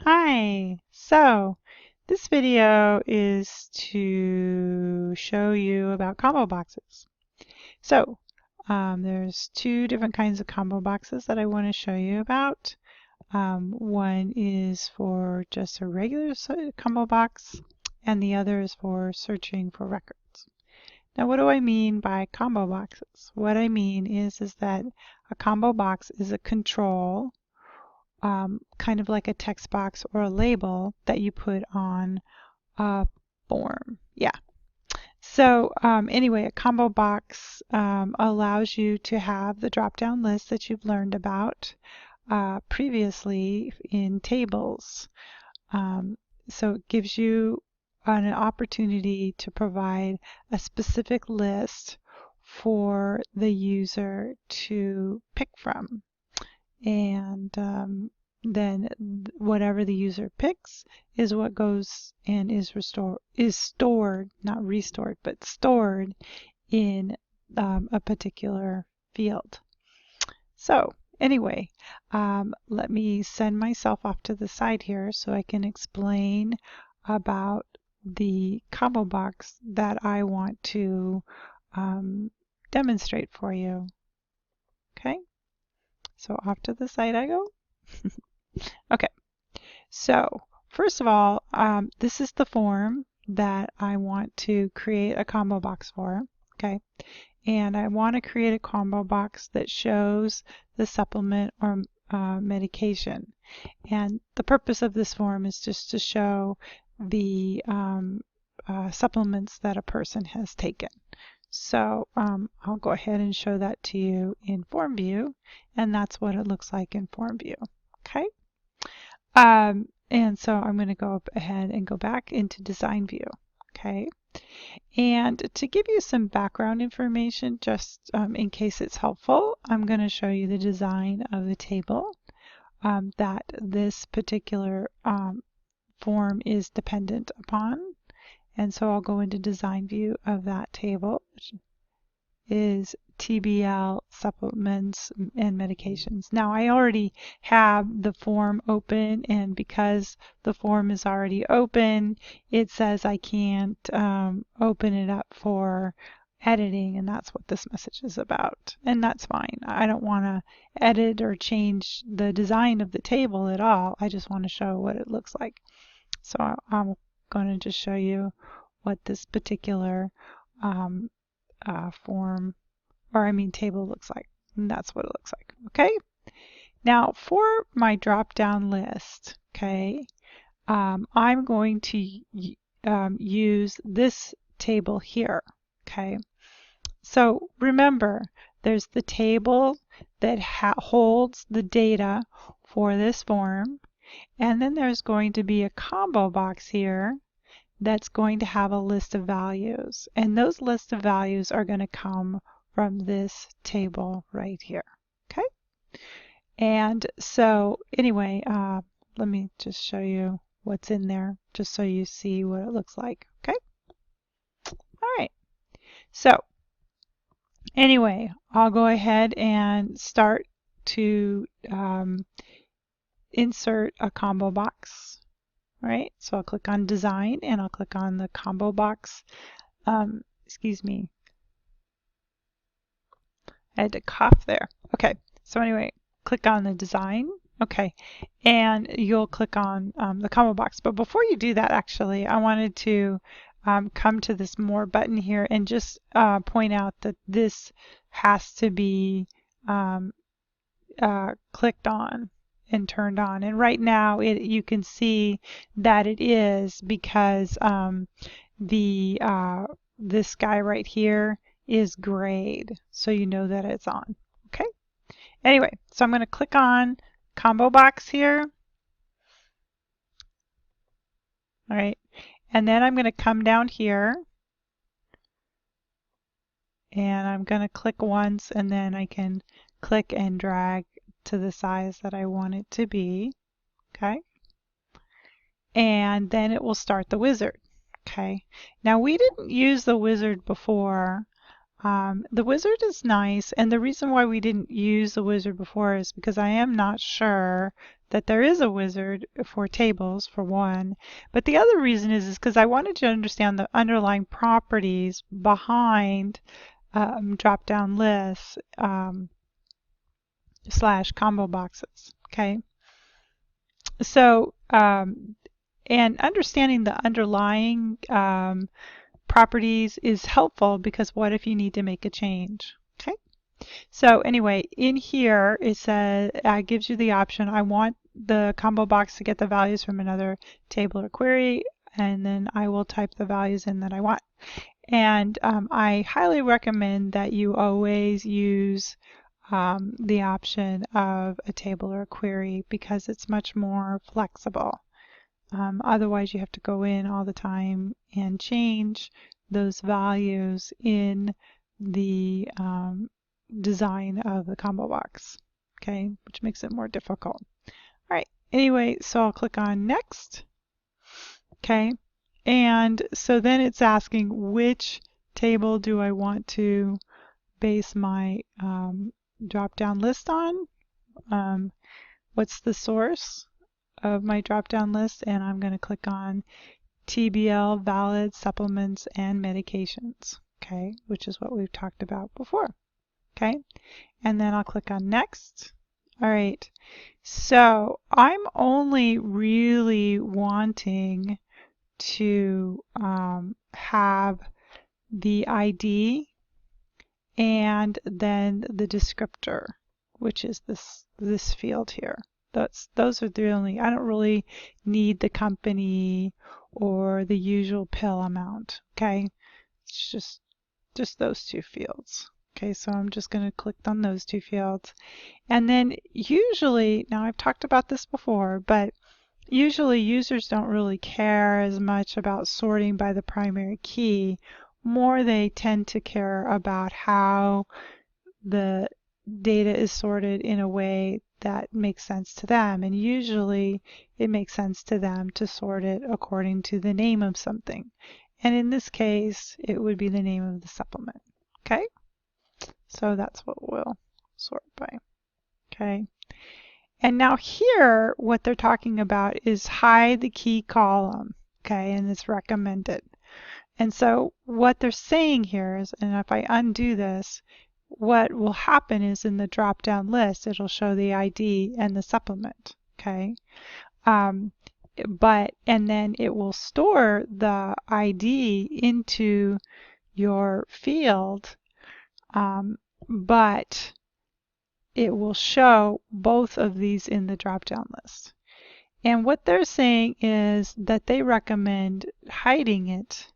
Hi! So, this video is to show you about combo boxes. So, there's two different kinds of combo boxes that I want to show you about. One is for just a regular combo box, and the other is for searching for records. Now, what do I mean by combo boxes? What I mean is that a combo box is a control kind of like a text box or a label that you put on a form. Yeah. So anyway, a combo box allows you to have the drop-down list that you've learned about previously in tables. So it gives you an opportunity to provide a specific list for the user to pick from. And then whatever the user picks is what goes and is stored, not restored, but stored in a particular field. So anyway, let me send myself off to the side here so I can explain about the combo box that I want to demonstrate for you. Okay, so off to the side I go. Okay, so first of all, this is the form that I want to create a combo box for. Okay, and I want to create a combo box that shows the supplement or medication. And the purpose of this form is just to show the supplements that a person has taken. So I'll go ahead and show that to you in Form View, and that's what it looks like in Form View. Okay. And so I'm going to go ahead and go back into Design View. Okay. And to give you some background information, just in case it's helpful, I'm going to show you the design of the table that this particular form is dependent upon. And so I'll go into Design View of that table, which is TBL supplements and medications. Now I already have the form open, and because the form is already open, it says I can't open it up for editing, and that's what this message is about. And that's fine. I don't want to edit or change the design of the table at all. I just want to show what it looks like. So I'm going to just show you what this particular form table looks like. And that's what it looks like. Okay. Now for my drop down list, okay, I'm going to use this table here. Okay. So remember, there's the table that holds the data for this form, and then there's going to be a combo box here that's going to have a list of values, and those list of values are going to come from this table right here. Okay, and so anyway, let me just show you what's in there just so you see what it looks like. Okay, all right, so anyway, I'll go ahead and start to insert a combo box. All right, so I'll click on Design and I'll click on the combo box. Excuse me, I had to cough there. Okay, so anyway, click on the Design. Okay, and you'll click on the combo box. But before you do that, actually, I wanted to come to this More button here and just point out that this has to be clicked on and turned on. And right now you can see that it is because this guy right here is grayed, so you know that it's on. Okay. Anyway, so I'm going to click on combo box here. All right. And then I'm going to come down here and I'm going to click once, and then I can click and drag to the size that I want it to be. Okay. And then it will start the wizard. Okay. Now we didn't use the wizard before The wizard is nice, and the reason why we didn't use the wizard before is because I am not sure that there is a wizard for tables, for one. But the other reason is because I wanted to understand the underlying properties behind drop-down lists slash combo boxes. Okay, so and understanding the underlying properties is helpful, because what if you need to make a change? Okay, so anyway, in here it says gives you the option. I want the combo box to get the values from another table or query, and then I will type the values in that I want. And I highly recommend that you always use the option of a table or a query, because it's much more flexible. Otherwise, you have to go in all the time and change those values in the design of the combo box, okay, which makes it more difficult. All right, anyway, so I'll click on Next, okay, and so then it's asking which table do I want to base my drop-down list on. What's the source of my drop-down list? And I'm going to click on TBL, valid supplements and medications, okay, which is what we've talked about before, okay, and then I'll click on Next. All right, so I'm only really wanting to have the ID and then the descriptor, which is this field here. Those are the only, I don't really need the company or the usual pill amount, okay? It's just those two fields. Okay, so I'm just going to click on those two fields. And then usually, now I've talked about this before, but usually users don't really care as much about sorting by the primary key. More they tend to care about how the data is sorted in a way that makes sense to them. And usually it makes sense to them to sort it according to the name of something. And in this case, it would be the name of the supplement. Okay? So that's what we'll sort by. Okay? And now here, what they're talking about is hide the key column. Okay? And it's recommended. And so what they're saying here is, and if I undo this, what will happen is in the drop-down list, it'll show the ID and the supplement, okay? And then it will store the ID into your field, but it will show both of these in the drop-down list. And what they're saying is that they recommend hiding it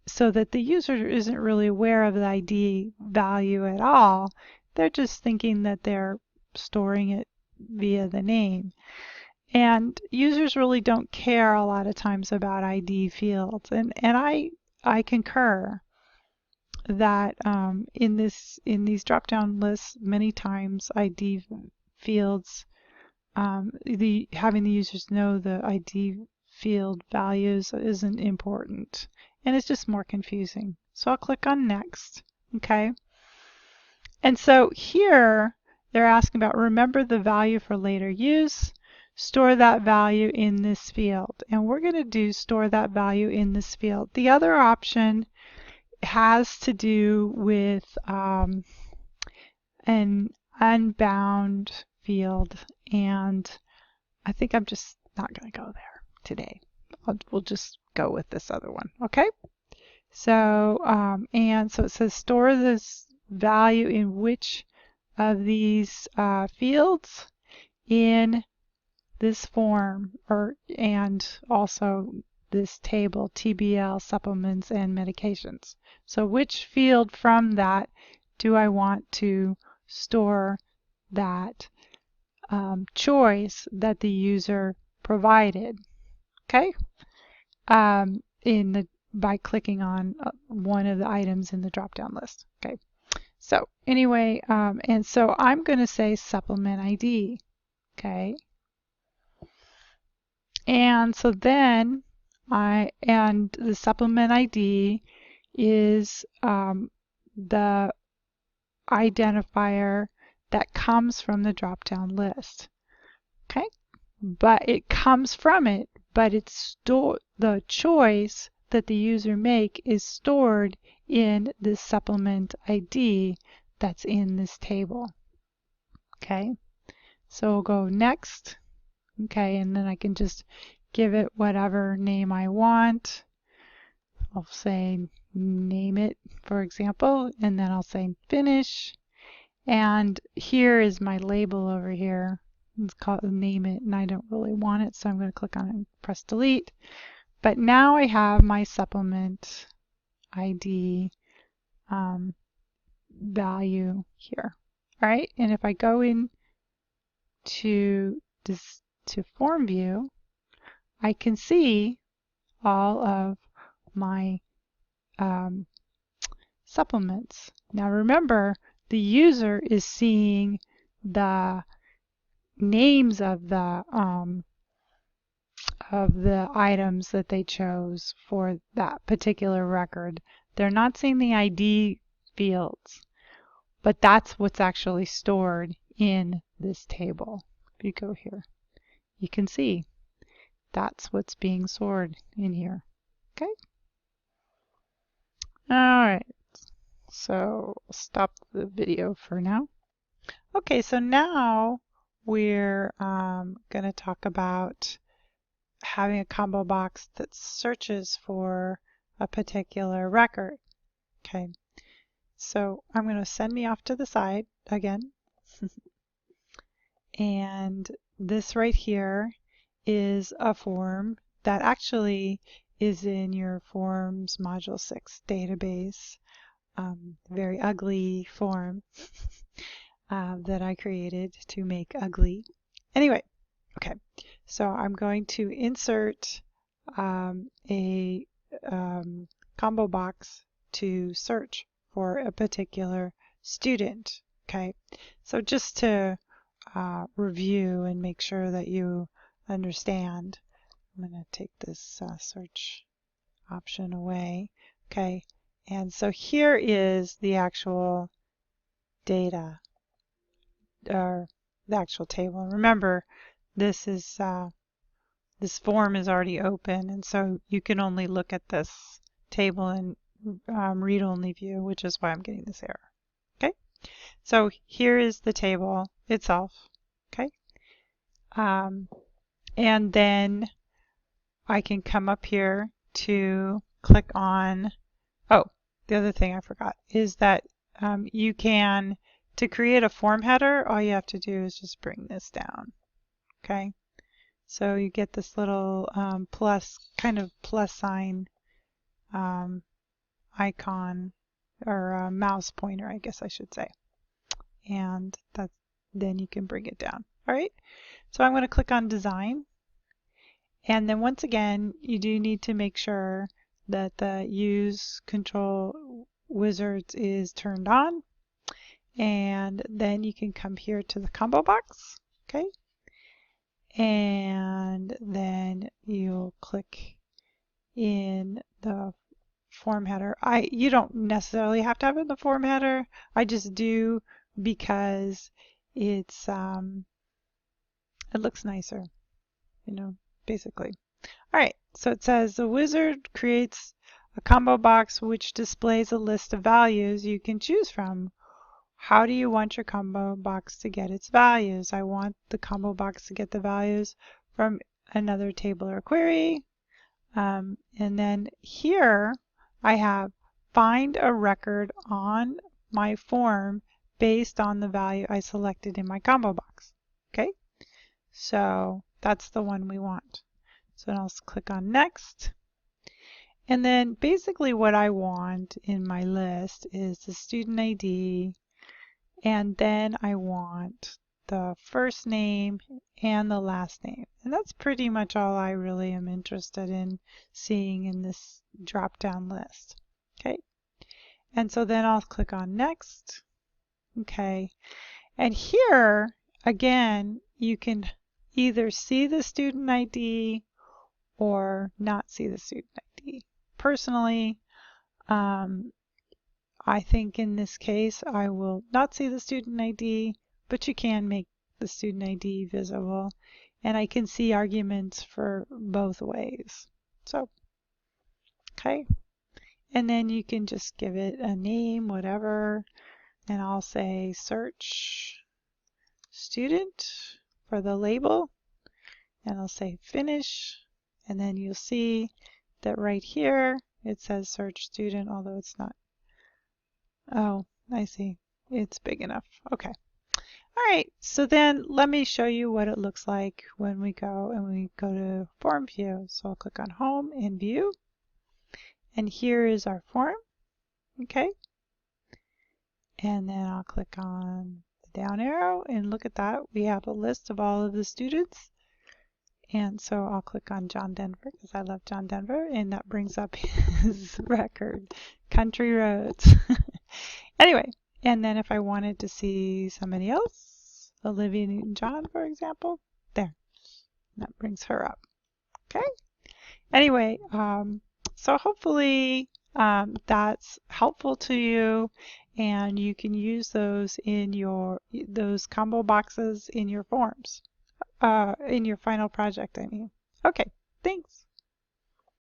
so that the user isn't really aware of the ID value at all. They're just thinking that they're storing it via the name. And users really don't care a lot of times about ID fields. And I concur that in these drop-down lists, many times ID fields, having the users know the ID field values isn't important, and it's just more confusing. So I'll click on Next, okay? And so here they're asking about remember the value for later use, store that value in this field, and we're going to do store that value in this field. The other option has to do with an unbound field, and I think I'm just not going to go there today. We'll just go with this other one, okay? So, and so it says store this value in which of these fields in this form, and also this table, TBL, supplements, and medications. So which field from that do I want to store that choice that the user provided, okay? By clicking on one of the items in the drop-down list, okay? So anyway, and so I'm going to say supplement ID, okay? And so then and the supplement ID is the identifier that comes from the drop-down list. Okay, but it comes from it, but it's stored. The choice that the user make is stored in this supplement ID that's in this table. Okay, so we'll go next. Okay, and then I can just give it whatever name I want. I'll say name it, for example, and then I'll say finish. And here is my label over here. It's called name it, and I don't really want it, so I'm going to click on it and press delete. But now I have my supplement ID value here. All right, and if I go in to form view, I can see all of my supplements. Now remember, the user is seeing the names of the items that they chose for that particular record. They're not seeing the ID fields, but that's what's actually stored in this table. If you go here, you can see that's what's being stored in here. Okay. All right. So stop the video for now. Okay, so now we're going to talk about having a combo box that searches for a particular record. Okay, so I'm going to send me off to the side again. And this right here is a form that actually is in your Forms Module 6 database. Very ugly form that I created to make ugly. Anyway, okay, so I'm going to insert a combo box to search for a particular student. Okay, so just to review and make sure that you understand, I'm going to take this search option away. Okay, and so here is the actual data, or the actual table. And remember, this form is already open, and so you can only look at this table in read-only view, which is why I'm getting this error. Okay, so here is the table itself. Okay, and then I can come up here to click on, oh, the other thing I forgot is that you can, to create a form header, all you have to do is just bring this down. Okay, so you get this little plus sign icon, or mouse pointer, I guess I should say, and then you can bring it down. All right, so I'm going to click on design, and then once again you do need to make sure that the use control wizards is turned on, and then you can come here to the combo box. Okay, and then you'll click in the form header. You don't necessarily have to have it in the form header. I just do because it's it looks nicer, you know, basically. All right, so it says the wizard creates a combo box which displays a list of values you can choose from. How do you want your combo box to get its values? I want the combo box to get the values from another table or query. And then here I have find a record on my form based on the value I selected in my combo box. Okay, so that's the one we want. So I'll click on next. And then basically what I want in my list is the student ID, and then I want the first name and the last name. And that's pretty much all I really am interested in seeing in this drop-down list. Okay, and so then I'll click on next. Okay, and here again you can either see the student ID or not see the student ID. Personally, I think in this case I will not see the student ID, but you can make the student ID visible, and I can see arguments for both ways. So, okay. And then you can just give it a name, whatever, and I'll say search student for the label, and I'll say finish, and then you'll see that right here it says search student, although it's not. Oh, I see. It's big enough. Okay. All right. So then let me show you what it looks like when we go to form view. So I'll click on home and view. And here is our form. Okay. And then I'll click on the down arrow and look at that. We have a list of all of the students. And so I'll click on John Denver because I love John Denver, and that brings up his record, Country Roads. Anyway, and then if I wanted to see somebody else, Olivia Newton-John, for example, there, that brings her up. Okay. Anyway, so hopefully that's helpful to you, and you can use those in those combo boxes in your forms, in your final project, I mean. Okay, thanks.